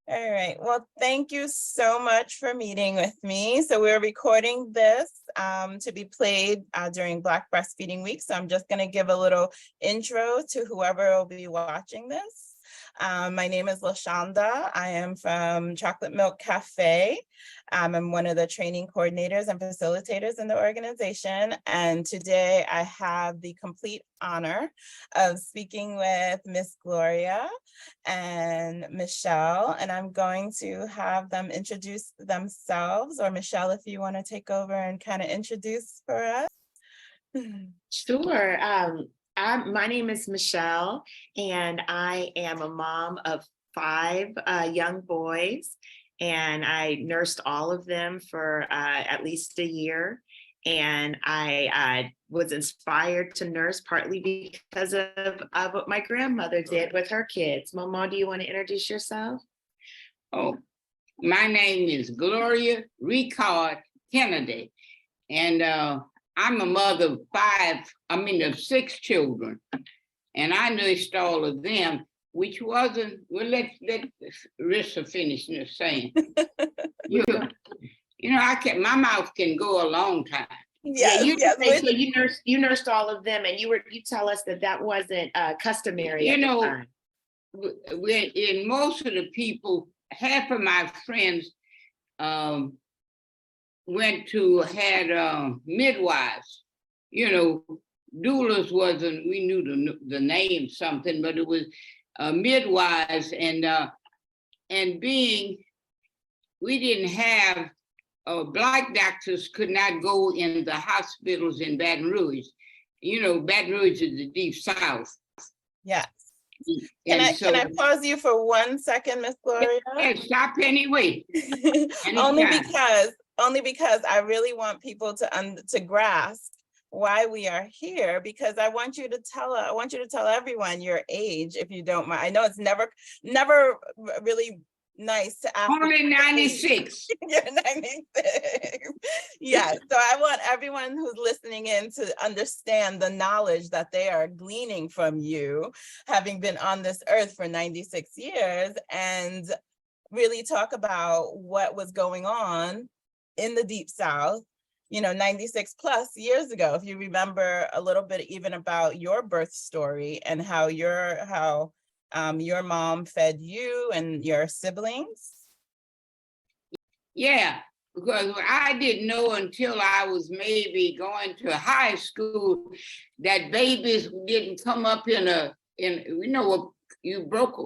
All right. Well, thank you so much for meeting with me. So we're recording this to be played during Black Breastfeeding Week. So I'm just going to give a little intro to whoever will be watching this. My name is LaShanda. I am from Chocolate Milk Cafe. I'm one of the training coordinators and facilitators in the organization. And today I have the complete honor of speaking with Miss Gloria and Michelle, and I'm going to have them introduce themselves, or Michelle, if you want to take over and kind of introduce for us. Sure. My name is Michelle, and I am a mom of 5 young boys, and I nursed all of them for at least a year. And I was inspired to nurse partly because of what my grandmother did with her kids. MawMaw, do you want to introduce yourself? Oh, my name is Gloria Ricard Kennedy, and I'm a mother of 6 children, and I nursed all of them, which wasn't, well, let Rissa finish saying. My mouth can go a long time. Yes, so you nursed all of them, and you tell us that wasn't customary. In most of the people, half of my friends had midwives. Doulas wasn't, we knew the name something, but it was midwives, and being we didn't have Black doctors could not go in the hospitals in Baton Rouge. Baton Rouge is the deep South. Yes. Can I pause you for 1 second, Miss Gloria? Yeah, stop anyway. Only because I really want people to grasp why we are here, because I want you to tell everyone your age, if you don't mind. I know it's never really nice to ask. Only 96. You're 96. Yeah. So I want everyone who's listening in to understand the knowledge that they are gleaning from you, having been on this earth for 96 years, and really talk about what was going on in the Deep South, 96 plus years ago. If you remember a little bit even about your birth story and how your mom fed you and your siblings. Yeah, because I didn't know until I was maybe going to high school that babies didn't come up you broke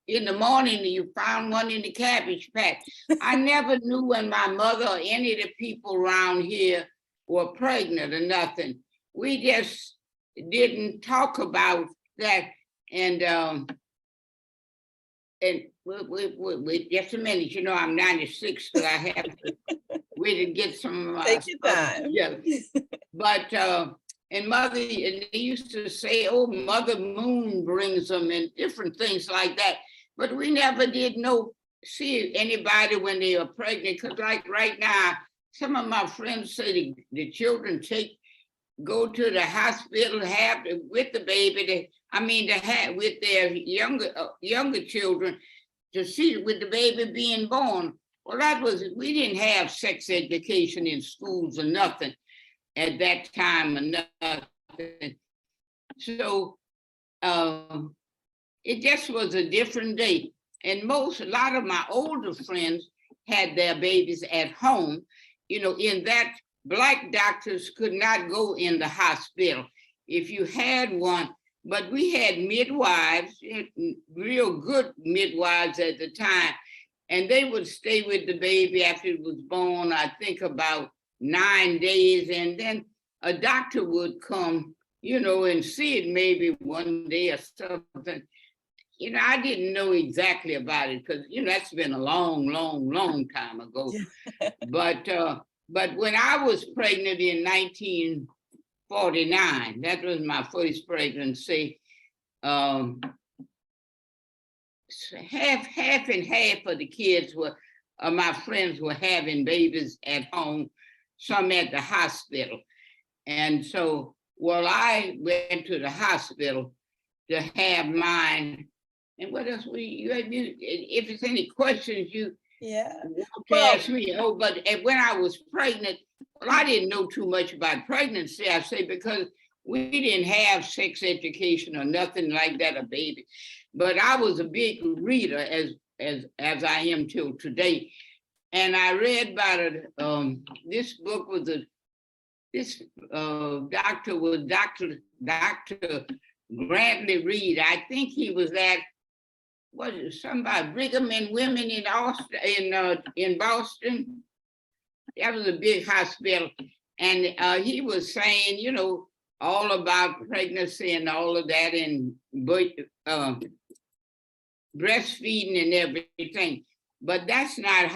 in the morning, you found one in the cabbage patch. I never knew when my mother or any of the people around here were pregnant or nothing. We just didn't talk about that. And wait just a minute, I'm 96, so I have to wait and get some take your time. Yeah. But and they used to say, oh, Mother Moon brings them, and different things like that. But we never did see anybody when they were pregnant, because like right now, some of my friends say the children go to the hospital, with the baby, with their younger children, to see with the baby being born. Well, we didn't have sex education in schools or nothing at that time or nothing. So it just was a different day. And a lot of my older friends had their babies at home. In that, Black doctors could not go in the hospital if you had one, but we had midwives, real good midwives at the time, and they would stay with the baby after it was born, I think about 9 days, and then a doctor would come, and see it maybe one day or something. I didn't know exactly about it because, that's been a long, long, long time ago. But when I was pregnant in 1949, that was my first pregnancy. Half and half of the kids my friends were having babies at home, some at the hospital. And so, I went to the hospital to have mine, And what else if there's any questions you Yeah. want to Well- ask me? Oh, but when I was pregnant, well, I didn't know too much about pregnancy, I say, because we didn't have sex education or nothing like that, a baby. But I was a big reader as I am till today. And I read about it. This book was doctor was Dr. Grantley Reed. I think he was at somebody Brigham and Women in Boston. That was a big hospital, and he was saying, you know, all about pregnancy and all of that, and breastfeeding and everything. But that's not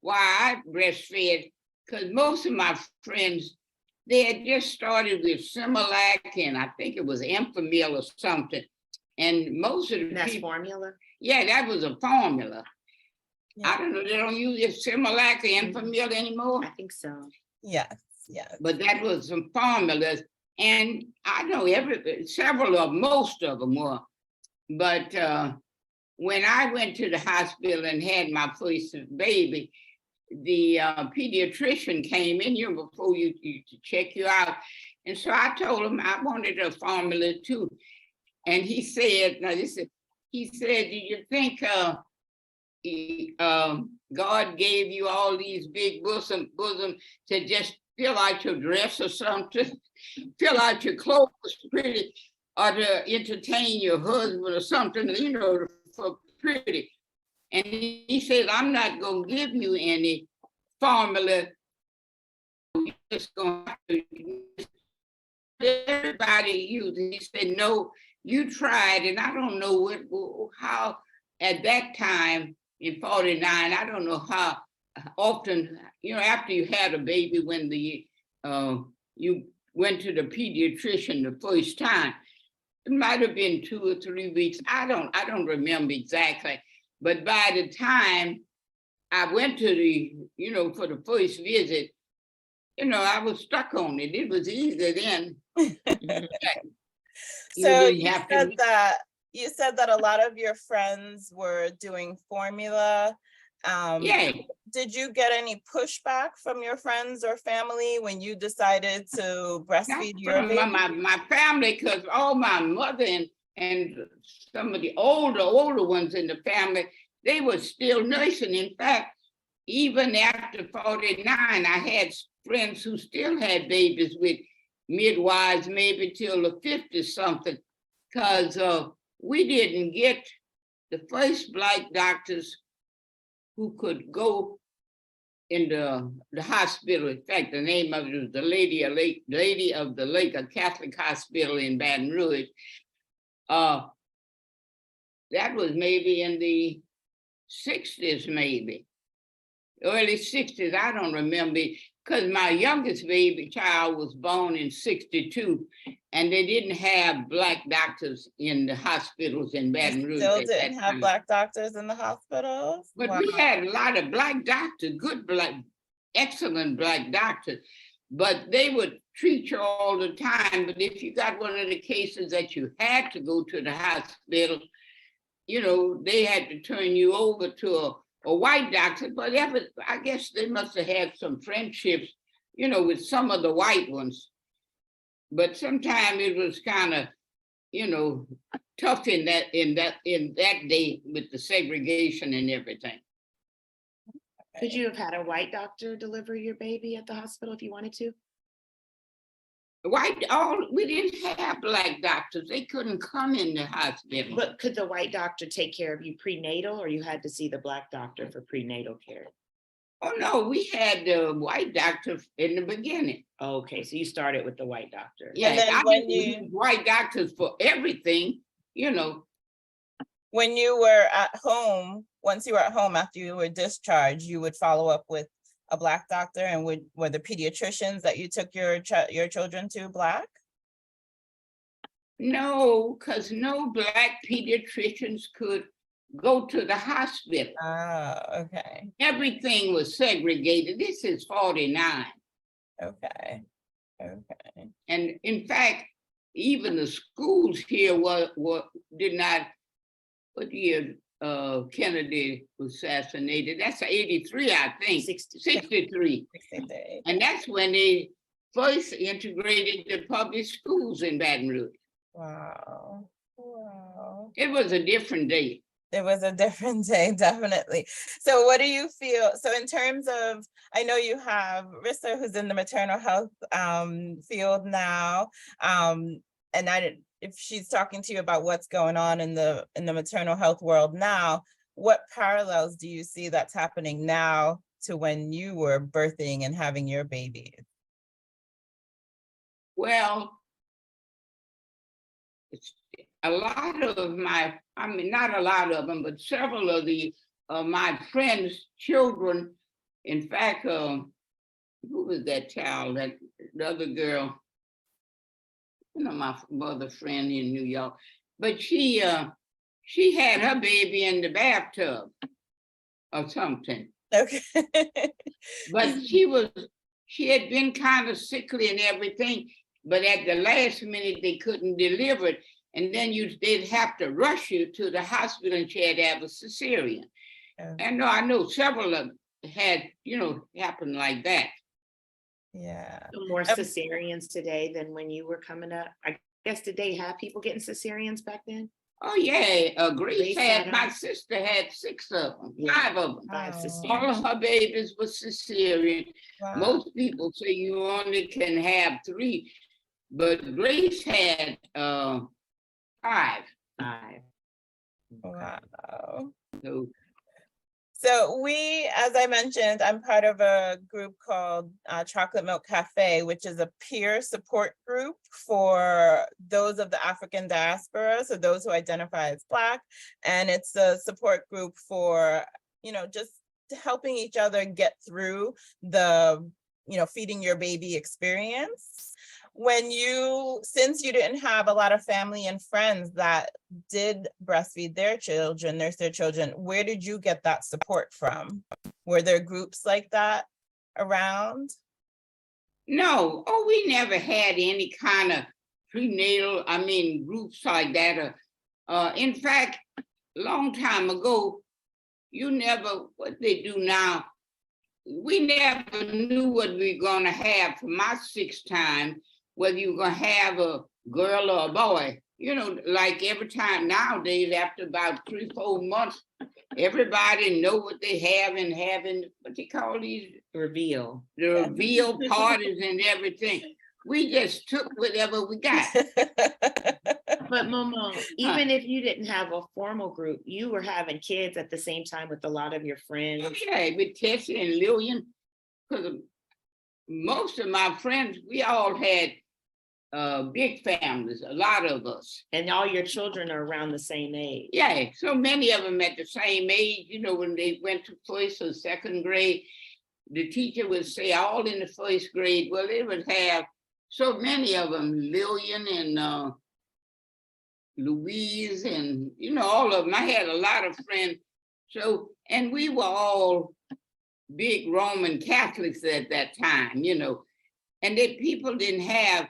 why I breastfed, because most of my friends, they had just started with Similac, and I think it was Enfamil or something. And most of the That's people, formula? yeah, that was a formula. Yeah. I don't know, they don't use it Similac or Enfamil anymore, I think so. Yes, yes. but that was some formulas. And I know most of them were. But when I went to the hospital and had my first baby, the pediatrician came in here before you to check you out. And so I told him I wanted a formula too. And he said, do you think God gave you all these big bosom to just fill out your dress or something, fill out your clothes pretty, or to entertain your husband or something, you know, for pretty? And he said, I'm not going to give you any formula. You're just going to everybody use it. He said, no, you tried, and I don't know how at that time in 49, I don't know how often, you know, after you had a baby, when you went to the pediatrician the first time, it might have been 2 or 3 weeks. I don't remember exactly. But by the time I went to for the first visit, you know, I was stuck on it. It was easy then. So you said that a lot of your friends were doing formula. Yeah. Did you get any pushback from your friends or family when you decided to breastfeed your From baby? my family, because all my mother and some of the older ones in the family, they were still nursing. In fact, even after 49, I had friends who still had babies with midwives, maybe till the 50 something, because we didn't get the first Black doctors who could go in the hospital. In fact, the name of it was the Lady of the Lake, a Catholic hospital in Baton Rouge. That was maybe in the 60s, maybe early 60s. I don't remember, because my youngest baby child was born in 62, and they didn't have Black doctors in the hospitals in Baton Rouge. Still didn't have Black doctors in the hospitals? But Wow. we had a lot of Black doctors, excellent Black doctors, but they would treat you all the time. But if you got one of the cases that you had to go to the hospital, you know, they had to turn you over to a white doctor. But I guess they must have had some friendships, you know, with some of the white ones. But sometimes it was kind of, you know, tough in that day with the segregation and everything. Could you have had a white doctor deliver your baby at the hospital if you wanted to? We didn't have Black doctors. They couldn't come in the hospital. But could the white doctor take care of you prenatal, or you had to see the Black doctor for prenatal care? Oh, no, we had the white doctor in the beginning. Okay, so you started with the white doctor. Yeah, then I when didn't use white doctors for everything, you know. When you were at home, once you were at home after you were discharged, you would follow up with a Black doctor, and were the pediatricians that you took your children to Black? No, because no Black pediatricians could go to the hospital. Oh, okay. Everything was segregated. This is 49. Okay. And in fact, even the schools here did not what year Kennedy was assassinated? That's 83, I think. 63. And that's when they first integrated the public schools in Baton Rouge. Wow. Wow. It was a different day. It was a different day, definitely. So what do you feel? So in terms of, I know you have Rissa, who's in the maternal health field now. And if she's talking to you about what's going on in the maternal health world now, what parallels do you see that's happening now to when you were birthing and having your baby? Well, it's a lot of my, I mean, not a lot of them, but several of my friends' children. In fact, who was that child? That the other girl, you know, my mother friend in New York, but she had her baby in the bathtub or something. Okay. But she had been kind of sickly and everything, but at the last minute they couldn't deliver it. And then they'd have to rush you to the hospital and she had to have a cesarean. Yeah. And I know several of them had, you know, happened like that. Yeah. More cesareans today than when you were coming up. I guess, did they have people getting cesareans back then? Oh yeah, Grace had, my sister had 6 of them, 5 of them. 5 cesareans. All of her babies were cesarean. Wow. Most people say you only can have 3, but Grace had 5. 5. Wow. So we, as I mentioned, I'm part of a group called Chocolate Milk Cafe, which is a peer support group for those of the African diaspora, so those who identify as Black. And it's a support group for, you know, just helping each other get through the, you know, feeding your baby experience. Since you didn't have a lot of family and friends that did breastfeed their children, nurse their children, where did you get that support from? Were there groups like that around? No, we never had any kind of prenatal, groups like that. In fact, a long time ago, what they do now, we never knew what we were gonna have for my 6th time, whether you were gonna have a girl or a boy. You know, like every time nowadays, after about 3-4 months, everybody know what they have and having, what they call these? The reveal parties and everything. We just took whatever we got. But MawMaw, even if you didn't have a formal group, you were having kids at the same time with a lot of your friends. Okay, with Tessie and Lillian, because most of my friends, we all had big families, a lot of us. And all your children are around the same age. Yeah, so many of them at the same age, you know, when they went to 1st or 2nd grade, the teacher would say all in the 1st grade, well, they would have so many of them, Lillian and Louise and, you know, all of them. I had a lot of friends. So, and we were all big Roman Catholics at that time, you know, and that people didn't have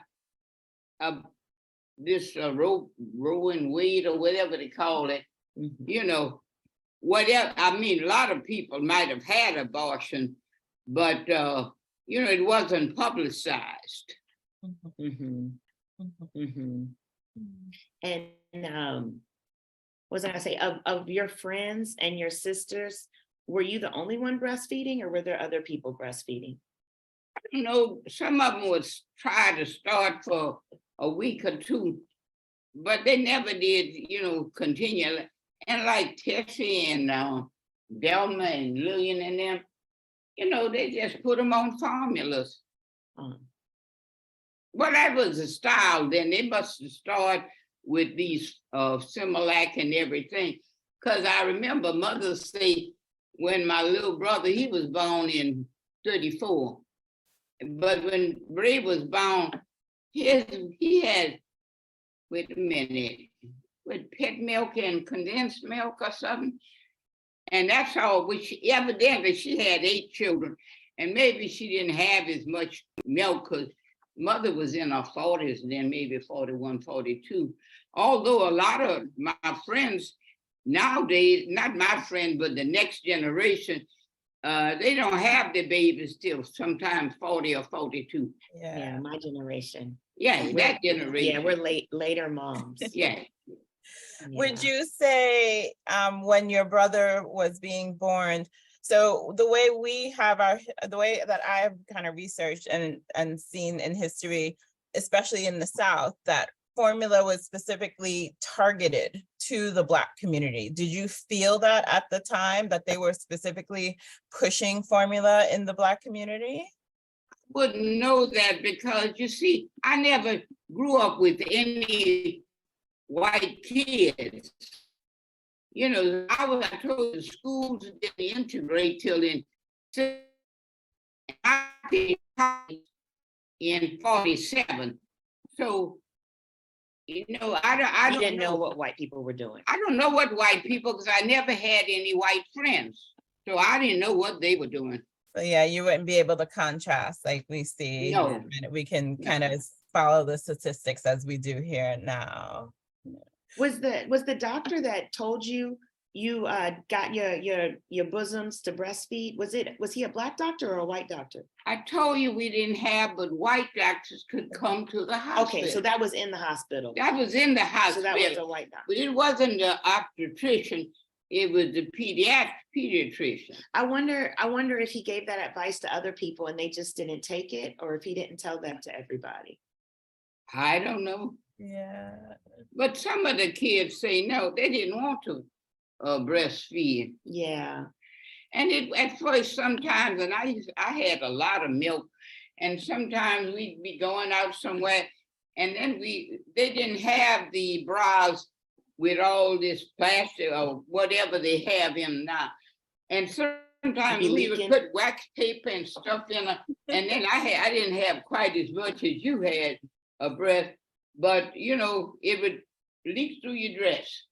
this Roe and Wade or whatever they call it, you know, whatever. I mean, a lot of people might have had abortion, but, you know, it wasn't publicized. And what was I gonna say, of your friends and your sisters, were you the only one breastfeeding or were there other people breastfeeding? You know, some of them would try to start for a week or 2, but they never did, you know, continue. And like Tessie and Delma and Lillian and them, you know, they just put them on formulas. Well, that was a style then. They must have started with these Similac and everything. Because I remember Mother's Day when my little brother, he was born in 34. But when Bray was born, he had, wait a minute, with pet milk and condensed milk or something. And that's all, which evidently she had 8 children. And maybe she didn't have as much milk because Mother was in her 40s then, maybe 41, 42. Although a lot of my friends nowadays, not my friend, but the next generation, they don't have the babies till sometimes 40 or 42. Yeah, my generation. Yeah, that generation. Yeah, we're later moms. Yeah. Would you say when your brother was being born, so the way that I've kind of researched and seen in history, especially in the South, that formula was specifically targeted to the Black community. Did you feel that at the time that they were specifically pushing formula in the Black community? Wouldn't know that because you see, I never grew up with any white kids. You know, I told the schools didn't integrate till in 47. So, you know, I didn't know what white people were doing. I don't know what white people, because I never had any white friends. So I didn't know what they were doing. So yeah, you wouldn't be able to contrast like we see. No. And we can kind of follow the statistics as we do here now. Was the doctor that told you got your bosoms to breastfeed? Was he a Black doctor or a white doctor? I told you we didn't have, but white doctors could come to the hospital. Okay, so that was in the hospital. That was in the hospital. So that was a white doctor. But it wasn't the obstetrician, it was the pediatrician. I wonder if he gave that advice to other people and they just didn't take it, or if he didn't tell that to everybody. I don't know. Yeah. But some of the kids say no, they didn't want to breastfeed. Yeah. And at first sometimes, and I had a lot of milk, and sometimes we'd be going out somewhere, and then they didn't have the bras with all this plastic or whatever they have in now. And sometimes we would put wax tape and stuff in it, and then I didn't have quite as much as you had a breast, but you know, it would leak through your dress.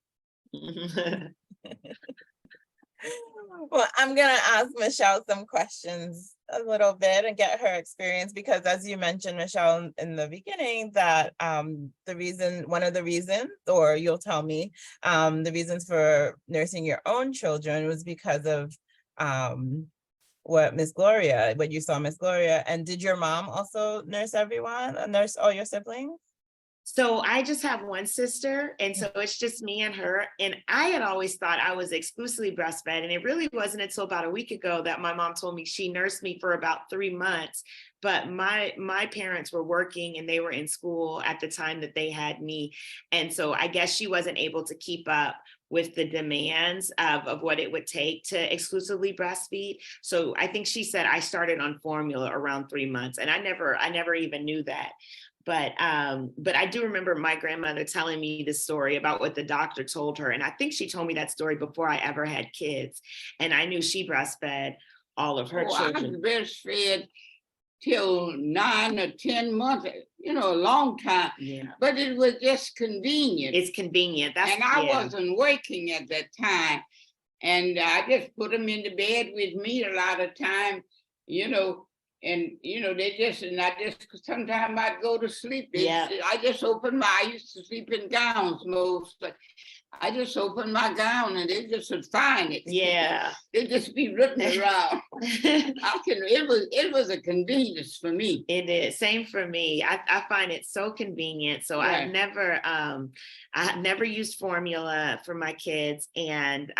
Well, I'm gonna ask Michelle some questions a little bit and get her experience, because as you mentioned, Michelle, in the beginning, that one of the reasons, or you'll tell me, the reasons for nursing your own children was because of what you saw Miss Gloria. And did your mom also nurse nurse all your siblings? So I just have one sister, and so it's just me and her. And I had always thought I was exclusively breastfed, and it really wasn't until about a week ago that my mom told me she nursed me for about 3 months. But my parents were working and they were in school at the time that they had me. And so I guess she wasn't able to keep up with the demands of what it would take to exclusively breastfeed. So I think she said I started on formula around 3 months, and I never even knew that. But I do remember my grandmother telling me the story about what the doctor told her. And I think she told me that story before I ever had kids. And I knew she breastfed all of her children. I breastfed till 9 or 10 months, you know, a long time. Yeah. But it was just convenient. It's convenient. I wasn't working at that time. And I just put them in the bed with me a lot of time, you know. And, you know, sometimes I'd go to sleep. I just opened I used to sleep in gowns most, but I just opened my gown and they just would find it. Yeah. They'd just be written around. It was a convenience for me. It is. Same for me. I find it so convenient. So yeah. I never used formula for my kids. And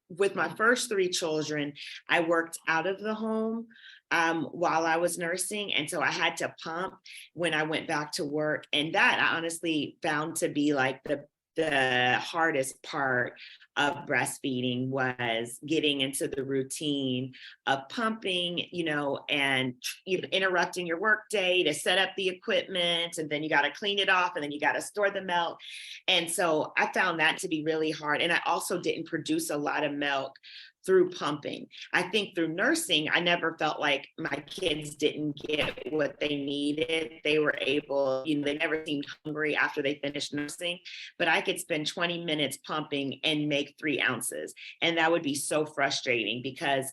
with my first 3 children, I worked out of the home while I was nursing. And so I had to pump when I went back to work. And that I honestly found to be like the hardest part of breastfeeding, was getting into the routine of pumping, you know, and interrupting your work day to set up the equipment, and then you got to clean it off, and then you got to store the milk. And so I found that to be really hard. And I also didn't produce a lot of milk through pumping. I think through nursing, I never felt like my kids didn't get what they needed. They were able, they never seemed hungry after they finished nursing, but I could spend 20 minutes pumping and make 3 ounces. And that would be so frustrating because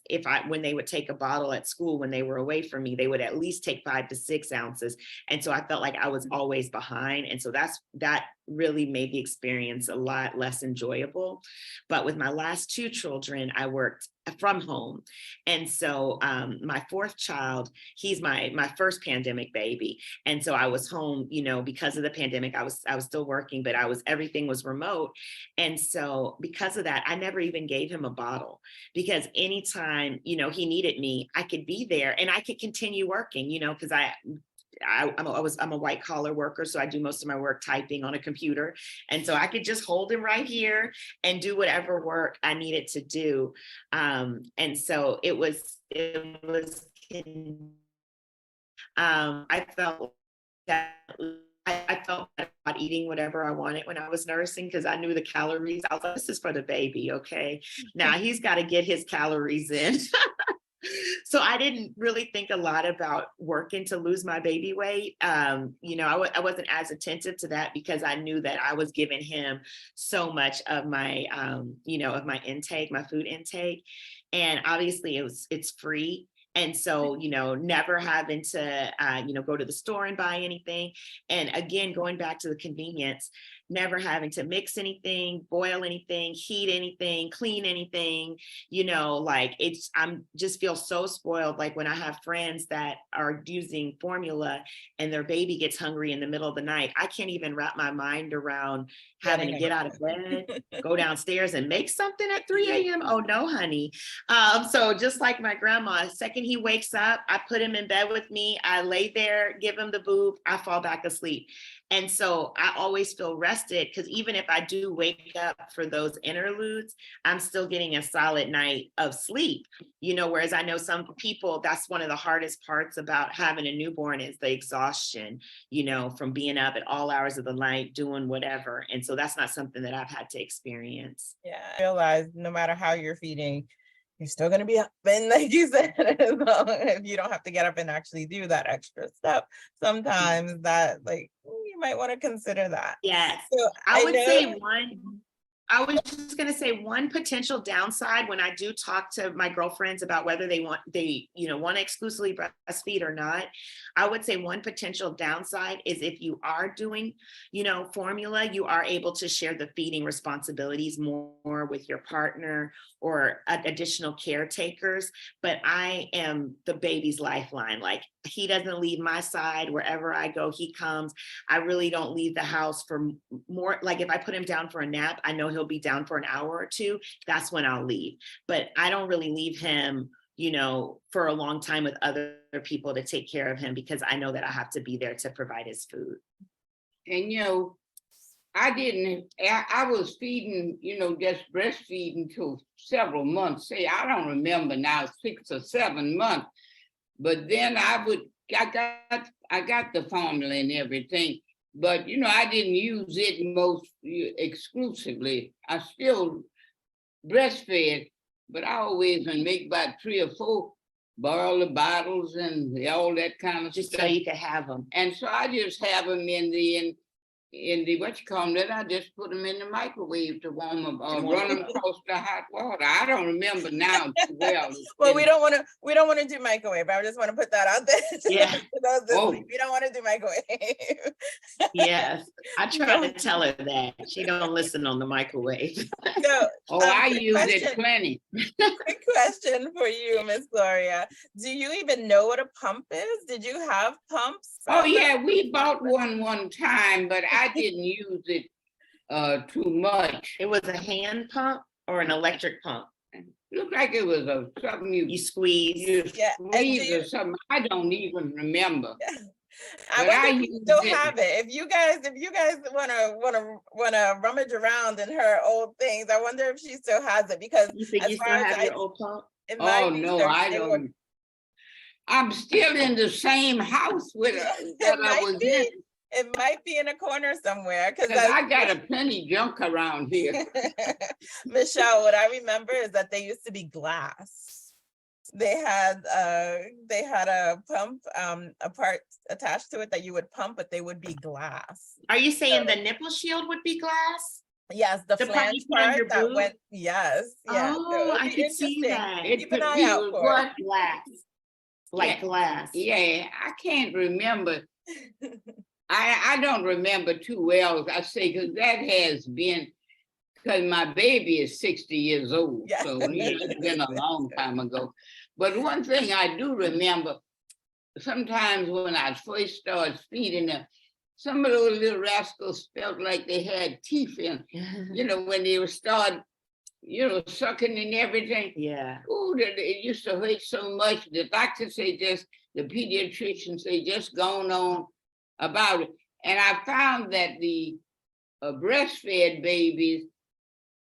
when they would take a bottle at school, when they were away from me, they would at least take 5 to 6 ounces. And so I felt like I was always behind. And so that really made the experience a lot less enjoyable. But with my last 2 children, I worked from home. And so my 4th child, he's my first pandemic baby. And so I was home, because of the pandemic, I was still working, but everything was remote. And so because of that, I never even gave him a bottle, because anytime, he needed me, I could be there and I could continue working, because I'm a white collar worker, so I do most of my work typing on a computer. And so I could just hold him right here and do whatever work I needed to do. And so it was, I felt that I felt bad about eating whatever I wanted when I was nursing, because I knew the calories. I was like, this is for the baby, okay? Now he's got to get his calories in. So I didn't really think a lot about working to lose my baby weight. I wasn't as attentive to that because I knew that I was giving him so much of my, of my intake, my food intake. And obviously it's free. And so, never having to, go to the store and buy anything. And again, going back to the convenience, never having to mix anything, boil anything, heat anything, clean anything, I'm just feel so spoiled. Like when I have friends that are using formula and their baby gets hungry in the middle of the night, I can't even wrap my mind around having to get out of bed, go downstairs and make something at 3 a.m. Oh no, honey. So just like my grandma, the second he wakes up, I put him in bed with me, I lay there, give him the boob, I fall back asleep. And so I always feel rested, because even if I do wake up for those interludes, I'm still getting a solid night of sleep, whereas I know some people, that's one of the hardest parts about having a newborn is the exhaustion, from being up at all hours of the night, doing whatever. And so that's not something that I've had to experience. Yeah, I realize no matter how you're feeding, you're still going to be up. And like you said, if you don't have to get up and actually do that extra step, sometimes that you might want to consider that. Yes. So I was just going to say one potential downside when I do talk to my girlfriends about whether they want to exclusively breastfeed or not. I would say one potential downside is if you are doing, formula, you are able to share the feeding responsibilities more with your partner or additional caretakers. But I am the baby's lifeline. Like, he doesn't leave my side. Wherever I go, he comes. I really don't leave the house for more. Like, if I put him down for a nap, I know he'll be down for an hour or 2. That's when I'll leave. But I don't really leave him, for a long time with other people to take care of him, because I know that I have to be there to provide his food. And, I was feeding, just breastfeeding for several months. I don't remember now, 6 or 7 months. But then I got the formula and everything, but I didn't use it most exclusively. I still breastfed, but I always make about 3 or 4 boil bottles and all that kind of just stuff. So you can have them. And so I just have them in the I just put them in the microwave to warm them or run them across the hot water. I don't remember now too well. Well, we don't want to do microwave. I just want to put that out there. Yeah. We don't want to do microwave. Yes. I try to tell her that. She don't listen on the microwave. So, I use it plenty. Quick question for you, Miss Gloria. Do you even know what a pump is? Did you have pumps? Oh yeah, we bought one time, but I didn't use it too much. It was a hand pump or an electric pump? Looked like it was something you squeeze. Squeeze or something. I don't even remember. Yeah. I wonder if you still have it. If you guys wanna rummage around in her old things, I wonder if she still has it, because you think you still have your old pump? Oh no, I don't. I'm still in the same house with her that I was in. It might be in a corner somewhere because Because I got a plenty junk around here. Michelle, what I remember is that they used to be glass. They had a pump, a part attached to it that you would pump, but they would be glass. Are you saying So- the nipple shield would be glass? Yes, the The part flange you put on your part that boob? went, yes, yes. So Oh, it'll I be could see interesting. that. It Keep an could eye be out for it. What glass? Like Yeah. glass. Yeah, I can't remember. I don't remember too well, I say, because that has been, because my baby is 60 years old. Yeah. So it's been a long time ago. But one thing I do remember, sometimes when I first started feeding them, some of those little rascals felt like they had teeth in, when they would start, sucking and everything. Yeah. Oh, it used to hurt so much. The doctor say the pediatrician say just going on about it. And I found that the breastfed babies,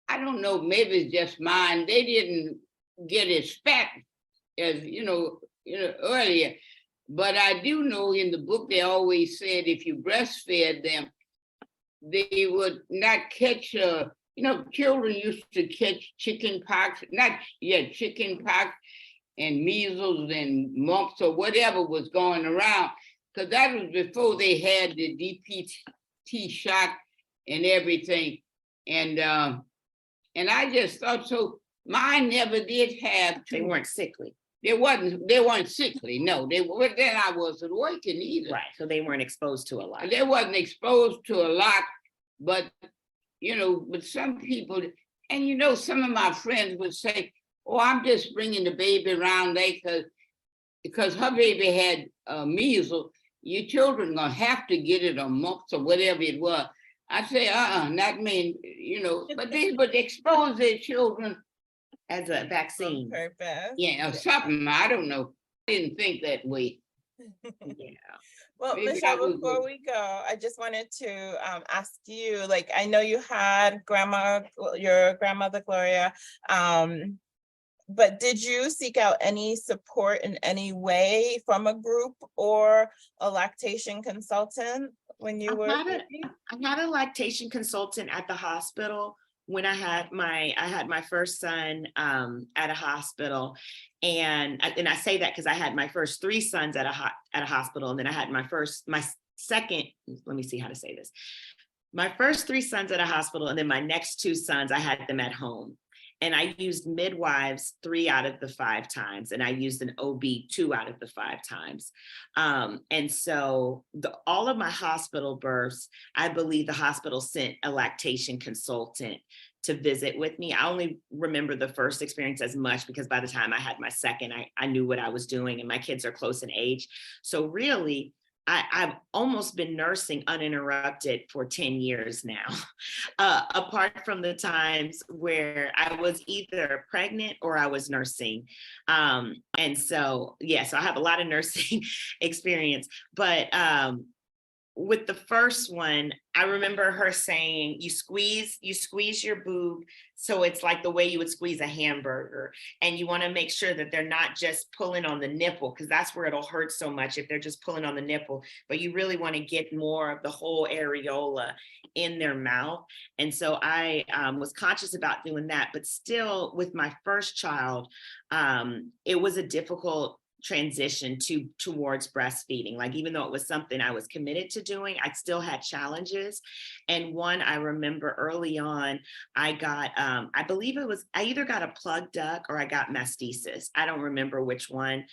I don't know, maybe it's just mine, they didn't get as fat as, earlier. But I do know in the book, they always said if you breastfed them, they would not catch, children used to catch chicken pox, chicken pox and measles and mumps or whatever was going around. Because that was before they had the DPT shot and everything. And I just thought, so mine never did have. They weren't sickly. They weren't sickly, no. Then I wasn't working either. Right. So they weren't exposed to a lot. They wasn't exposed to a lot, but but some people, and some of my friends would say, oh, I'm just bringing the baby around there because her baby had measles. Your children gonna have to get it or mumps or whatever it was. I say, not me, but they would expose their children As a On vaccine. purpose. or something. I don't know. I didn't think that way. Yeah. Well, Maybe I Michelle, was before a- we go, I just wanted to ask you, like, I know you had your grandmother Gloria, but did you seek out any support in any way from a group or a lactation consultant when you were? I had a lactation consultant at the hospital when I had my first son at a hospital, and I say that because I had my first three sons at a hospital, and then I had my second. Let me see how to say this. My first three sons at a hospital, and then my next two sons, I had them at home. And I used midwives 3 out of the 5 times, and I used an OB 2 out of the 5 times. And so all of my hospital births, I believe the hospital sent a lactation consultant to visit with me. I only remember the first experience as much because by the time I had my second, I knew what I was doing, and my kids are close in age. So really, I've almost been nursing uninterrupted for 10 years now, apart from the times where I was either pregnant or I was nursing. And so, so I have a lot of nursing experience, but with the first one, I remember her saying, you squeeze your boob. So it's like the way you would squeeze a hamburger. And you want to make sure that they're not just pulling on the nipple, because that's where it'll hurt so much if they're just pulling on the nipple. But you really want to get more of the whole areola in their mouth. And so I was conscious about doing that. But still, with my first child, it was a difficult transition towards breastfeeding. Like, even though it was something I was committed to doing, I still had challenges. And one, I remember early on, I got, I believe I either got a plug duct or I got mastitis. I don't remember which one.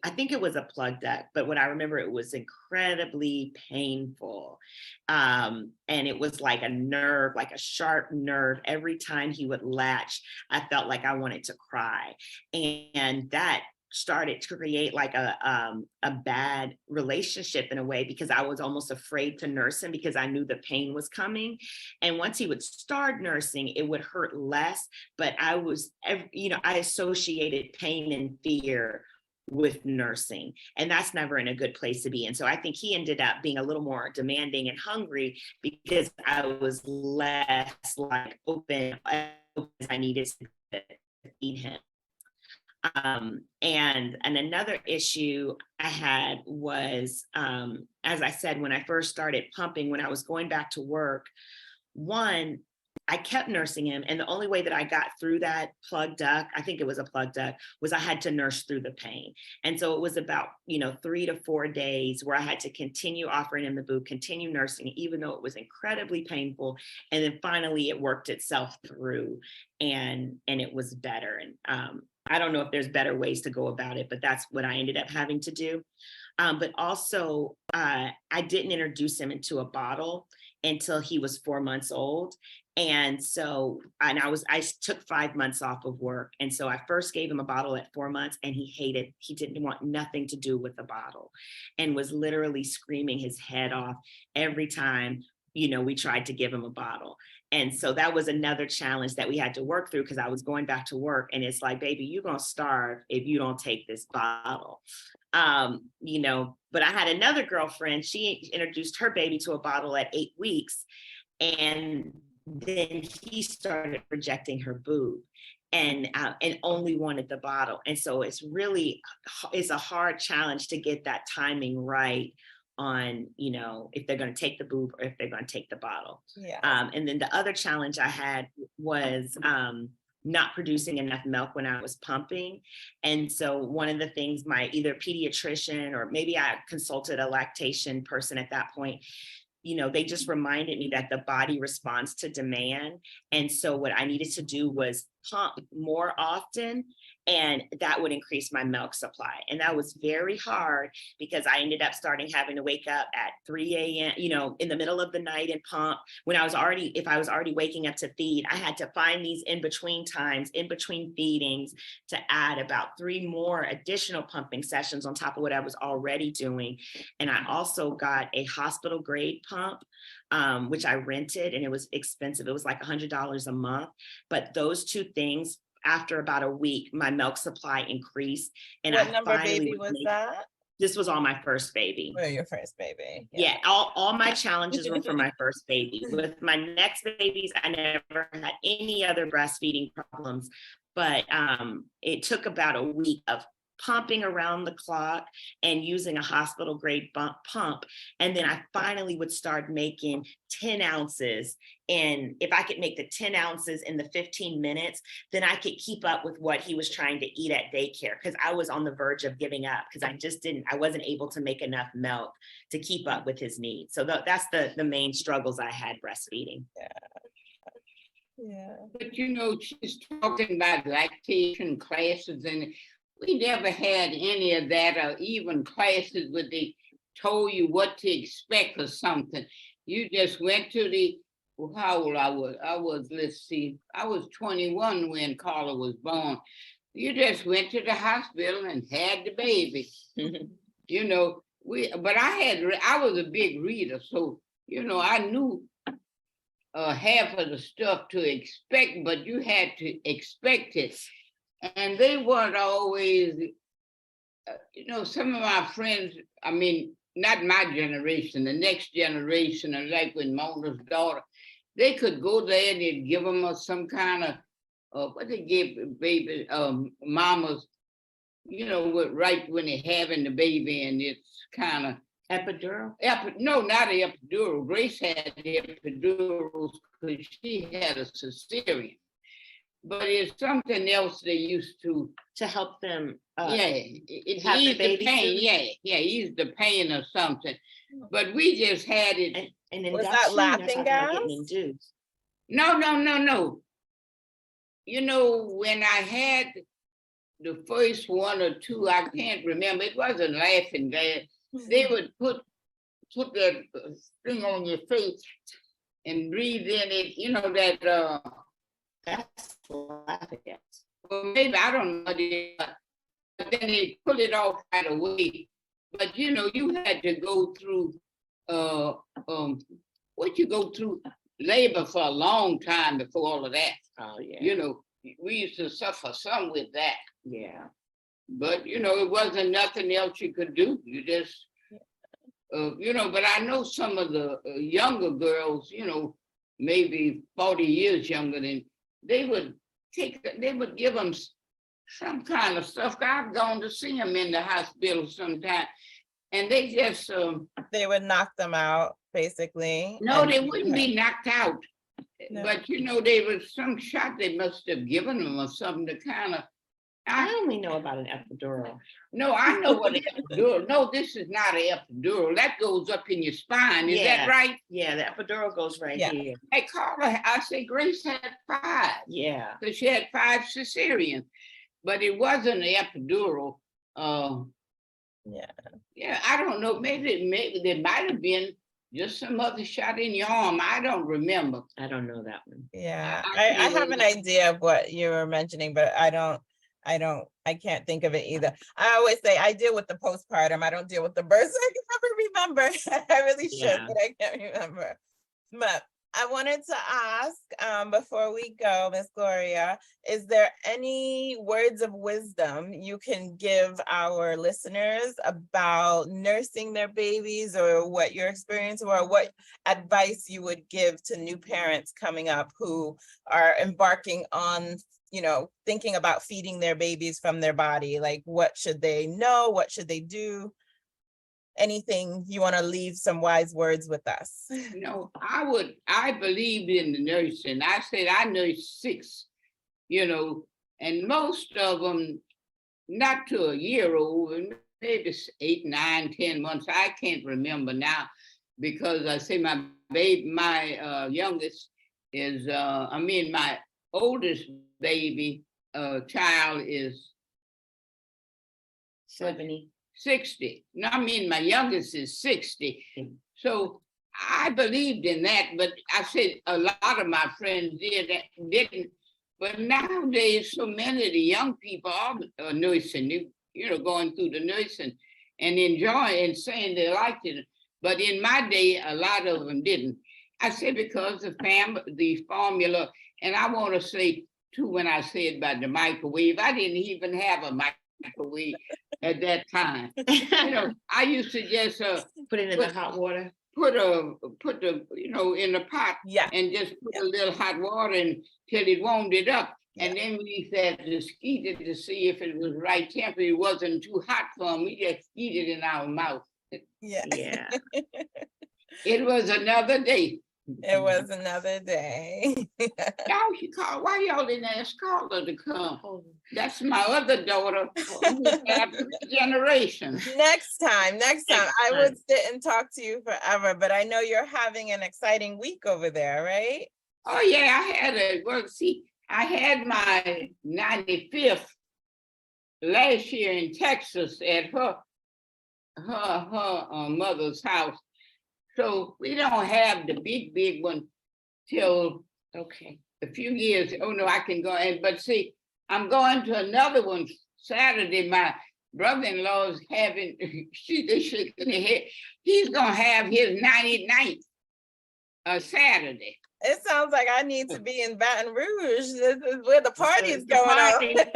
I think it was a plug duct, but what I remember, it was incredibly painful. And it was like a nerve, like a sharp nerve. Every time he would latch, I felt like I wanted to cry. And that started to create like a bad relationship in a way, because I was almost afraid to nurse him because I knew the pain was coming. And once he would start nursing, it would hurt less, but I associated pain and fear with nursing, and that's never in a good place to be. And so I think he ended up being a little more demanding and hungry because I was less like open as I needed to feed him. And another issue I had was, as I said, when I first started pumping, when I was going back to work, one, I kept nursing him. And the only way that I got through that plug duct, I think it was a plug duct, was I had to nurse through the pain. And so it was about, 3 to 4 days where I had to continue offering him the boob, continue nursing, even though it was incredibly painful. And then finally it worked itself through and it was better. And I don't know if there's better ways to go about it, but that's what I ended up having to do. But also I didn't introduce him into a bottle until he was 4 months old. And so, I took 5 months off of work. And so I first gave him a bottle at 4 months and he didn't want nothing to do with the bottle and was literally screaming his head off every time, we tried to give him a bottle. And so that was another challenge that we had to work through because I was going back to work and it's like, baby, you're going to starve if you don't take this bottle. But I had another girlfriend, she introduced her baby to a bottle at 8 weeks. And then he started rejecting her boob and only wanted the bottle. And so it's a hard challenge to get that timing right on, if they're going to take the boob or if they're going to take the bottle. Yeah. And then the other challenge I had was not producing enough milk when I was pumping. And so one of the things my either pediatrician or maybe I consulted a lactation person at that point, they just reminded me that the body responds to demand. And so what I needed to do was pump more often, and that would increase my milk supply. And that was very hard because I ended up having to wake up at 3 a.m., in the middle of the night and pump when if I was already waking up to feed. I had to find these in between times, in between feedings, to add about 3 more additional pumping sessions on top of what I was already doing. And I also got a hospital grade pump, which I rented, and it was expensive. It was like $100 a month. But those two things, after about a week, my milk supply increased. And what number baby was that? This was on my first baby. Oh, your first baby. Yeah, all my challenges were for my first baby. With my next babies, I never had any other breastfeeding problems. But it took about a week of pumping around the clock and using a hospital grade pump. And then I finally would start making 10 ounces. And if I could make the 10 ounces in the 15 minutes, then I could keep up with what he was trying to eat at daycare, because I was on the verge of giving up because I wasn't able to make enough milk to keep up with his needs. So that's the main struggles I had breastfeeding. Yeah. But she's talking about lactation classes, and we never had any of that, or even classes where they told you what to expect or something. You just went to how old I was, let's see, I was 21 when Carla was born. You just went to the hospital and had the baby. But I was a big reader, so, I knew half of the stuff to expect, but you had to expect it. And they weren't always, some of my friends, not my generation, the next generation, and like with Mona's daughter, they could go there and they'd give them some kind of, what they give baby, mamas, right when they're having the baby, and it's kind of epidural? No, not an epidural. Grace had the epidurals because she had a cesarean. But it's something else they used to help them. It eased the pain. Ease the pain or something. But we just had it. And was that laughing gas? No. When I had the first one or two, I can't remember. It wasn't laughing gas. They would put that thing on your face and breathe in it. That's laughing gas. Well, maybe I don't know. But then they pull it off right away. But you had to go through you go through labor for a long time before all of that. Oh yeah. We used to suffer some with that. Yeah. But it wasn't nothing else you could do. You just but I know some of the younger girls, maybe 40 years younger than, they would give them some kind of stuff. I've gone to see them in the hospital sometime, and they just, They would knock them out, basically. no, and- they wouldn't be knocked out. No. But you know, there was some shot they must have given them or something to kind of, I only know about an epidural. no, I know what an epidural, no, this is not an epidural. That goes up in your spine, is that Yeah. right? Yeah, the epidural goes right Yeah. here. Hey, Carla, I say Grace had 5, Yeah. because she had 5 cesareans, but it wasn't an epidural. Yeah. Yeah, I don't know, maybe there might have been just some other shot in your arm. I don't remember. I don't know that one. Yeah, I I can't have an remember. idea of what you were mentioning, but I can't think of it either. I always say I deal with the postpartum. I don't deal with the birth, so I can never remember. I really should, Yeah. but I can't remember. But I wanted to ask, before we go, Miss Gloria, is there any words of wisdom you can give our listeners about nursing their babies, or what your experience or what advice you would give to new parents coming up who are embarking on, thinking about feeding their babies from their body? Like, what should they know? What should they do? Anything you want to leave some wise words with us? You know, I believed in the nursing. I said I nursed 6, and most of them not to a year old, and maybe 8, 9, 10 months. I can't remember now, because I say my youngest is, my oldest baby child is 70. 60. No, my youngest is 60. So I believed in that, but I said a lot of my friends didn't. But nowadays, so many of the young people are nursing, going through the nursing and enjoying and saying they liked it. But in my day, a lot of them didn't. I said because the formula, and I want to say too, when I said about the microwave, I didn't even have a microwave at that time. I used to just Put it in the hot water. put the in the pot, Yeah. and just put a little hot water in till it warmed it up. And then we used to skeet it to see if it was right temperature. It wasn't too hot for them. We just skeet it in our mouth. Yeah. Yeah. It was another day. It was another day. Y'all should call. Why y'all didn't ask Carla to come? That's my other daughter. Who have 3 generations. Next time, I time. would sit and talk to you forever, but I know you're having an exciting week over there, right? Oh yeah, I had my 95th last year in Texas at her mother's house. So we don't have the big one till a few years. Oh no, I can go in, but see, I'm going to another one Saturday. My brother-in-law is having, they're shaking their head. He's gonna have his 99th Saturday. It sounds like I need to be in Baton Rouge. This is where the party's going party. on.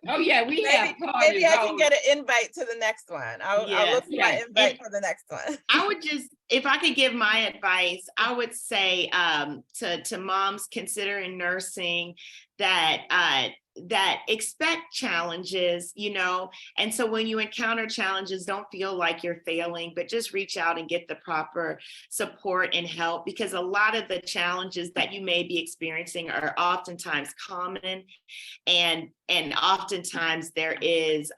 Oh yeah, we have parties. Maybe I can get an invite to the next one. I'll look for my invite for the next one. I would just, if I could give my advice, I would say to moms considering nursing that expect challenges, and so when you encounter challenges, don't feel like you're failing, but just reach out and get the proper support and help, because a lot of the challenges that you may be experiencing are oftentimes common, and oftentimes there is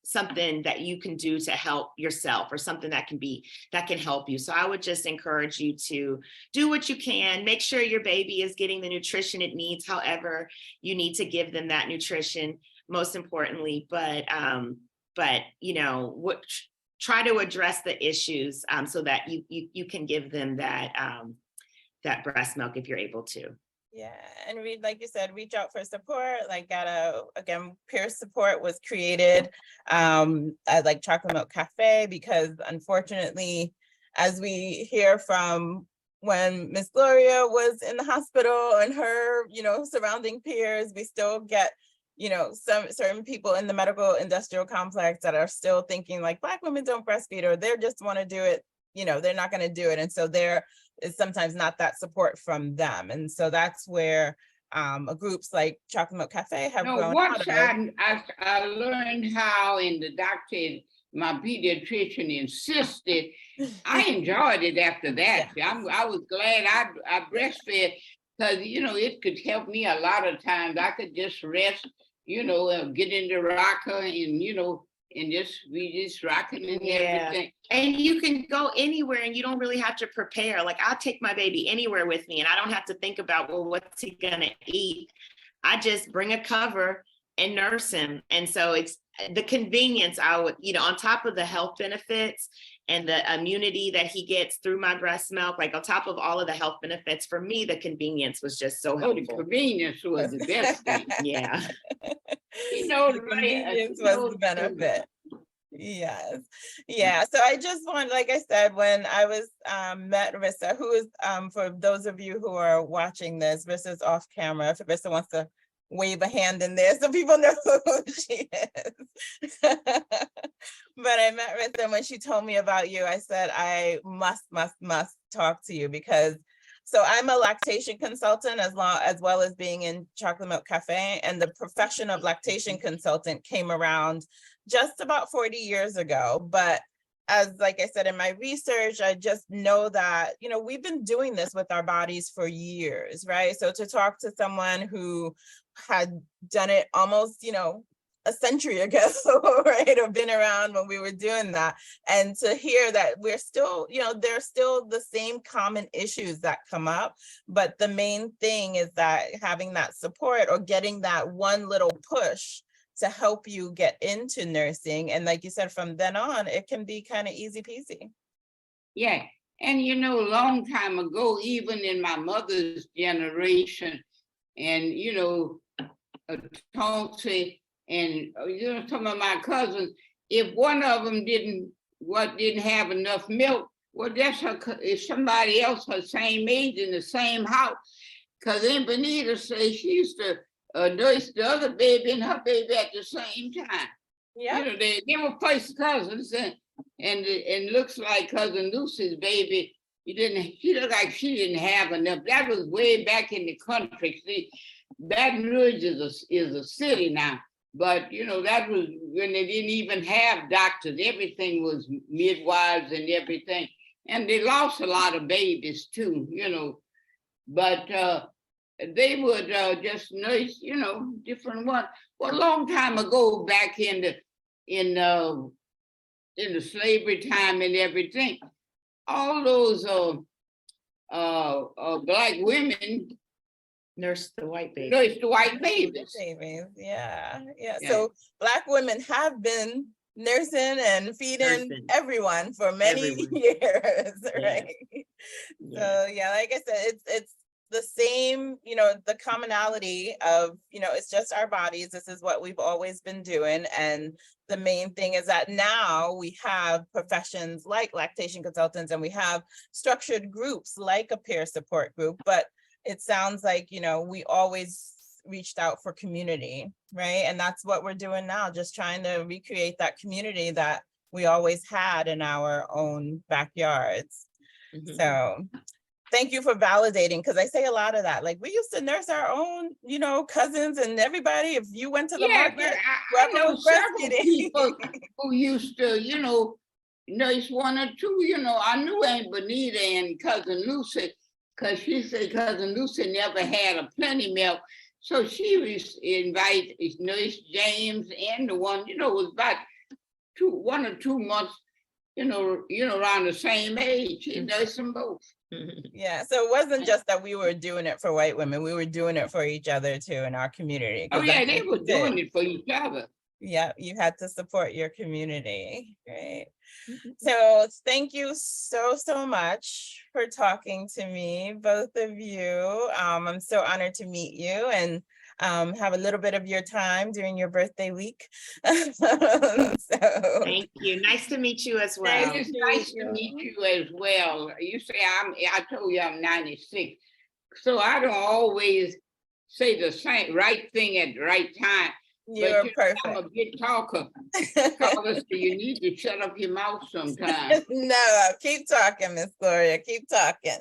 something that you can do to help yourself, or something that can help you. So I would just encourage you to do what you can. Make sure your baby is getting the nutrition it needs, however you need to give them that nutrition, most importantly, but try to address the issues so that you can give them that breast milk if you're able to. Yeah, and like you said, reach out for support. Like, again, peer support was created at like Chocolate Milk Cafe, because unfortunately, as we hear from when Miss Gloria was in the hospital and her, surrounding peers, we still get, some certain people in the medical industrial complex that are still thinking like Black women don't breastfeed, or they just want to do it, they're not going to do it. And so there is sometimes not that support from them. And so that's where groups like Chocolate Milk Cafe have No, grown once out of. I learned how, and the doctor, my pediatrician insisted, I enjoyed it after that. I was glad I breastfed, because, it could help me a lot of times. I could just rest, get in the rocker and, and we just rocking and everything. And you can go anywhere and you don't really have to prepare. Like, I'll take my baby anywhere with me and I don't have to think about, well, what's he gonna eat? I just bring a cover and nurse him. And so it's the convenience. I would, on top of the health benefits and the immunity that he gets through my breast milk, like on top of all of the health benefits, for me, the convenience was just so helpful. The convenience was the best thing. Yeah. The convenience was the benefit. Yes. Yeah. So I just want, like I said, when I was met Rissa, who is, for those of you who are watching this, Rissa's off camera. If Rissa wants to wave a hand in there so people know who she is. But I met Rissa, and when she told me about you, I said, I must talk to you, because so I'm a lactation consultant as well as being in Chocolate Milk Cafe, and the profession of lactation consultant came around just about 40 years ago. But like I said, in my research, I just know that, we've been doing this with our bodies for years, right? So to talk to someone who had done it almost, a century ago, right, or been around when we were doing that, and to hear that we're still, there's still the same common issues that come up, but the main thing is that having that support or getting that one little push to help you get into nursing. And like you said, from then on, it can be kind of easy peasy. Yeah. And, a long time ago, even in my mother's generation, and, Tonsi and, some of my cousins, if one of them didn't have enough milk, well, that's if somebody else her same age in the same house. Because Aunt Benita says she used to nurse the other baby and her baby at the same time. Yeah, they were first cousins, and looks like Cousin Lucy's baby. She looked like she didn't have enough. That was way back in the country. See, Baton Rouge is a city now, but that was when they didn't even have doctors. Everything was midwives and everything, and they lost a lot of babies too. But they would just nurse, different ones. Well, a long time ago, back in the slavery time and everything, all those Black women nursed the white baby. Nursed the white babies. Yeah. So Black women have been nursing and feeding everyone for many years, right? So like I said, it's the same, the commonality of, it's just our bodies. This is what we've always been doing. And the main thing is that now we have professions like lactation consultants, and we have structured groups like a peer support group. But it sounds like, we always reached out for community, right? And that's what we're doing now, just trying to recreate that community that we always had in our own backyards. Mm-hmm. So thank you for validating, because I say a lot of that. Like, we used to nurse our own, cousins and everybody. If you went to the market, I know several people who used to, nurse one or two. I knew Aunt Benita and Cousin Lucy, because she said Cousin Lucy never had a plenty milk. So she was invited Nurse James and the one, was about 1 or 2 months, around the same age. She nursed them both. Yeah, so it wasn't just that we were doing it for white women, we were doing it for each other too in our community. Oh yeah, they were doing it for each other. Yeah, you had to support your community, right? So thank you so much for talking to me, both of you. I'm so honored to meet you and have a little bit of your time during your birthday week. So thank you. Nice to meet you as well. It's nice to meet you as well. You say I told you I'm 96, so I don't always say the right thing at the right time. You're perfect. I'm a big talker. So you need to shut up your mouth sometimes. No, keep talking, Miss Gloria. Keep talking.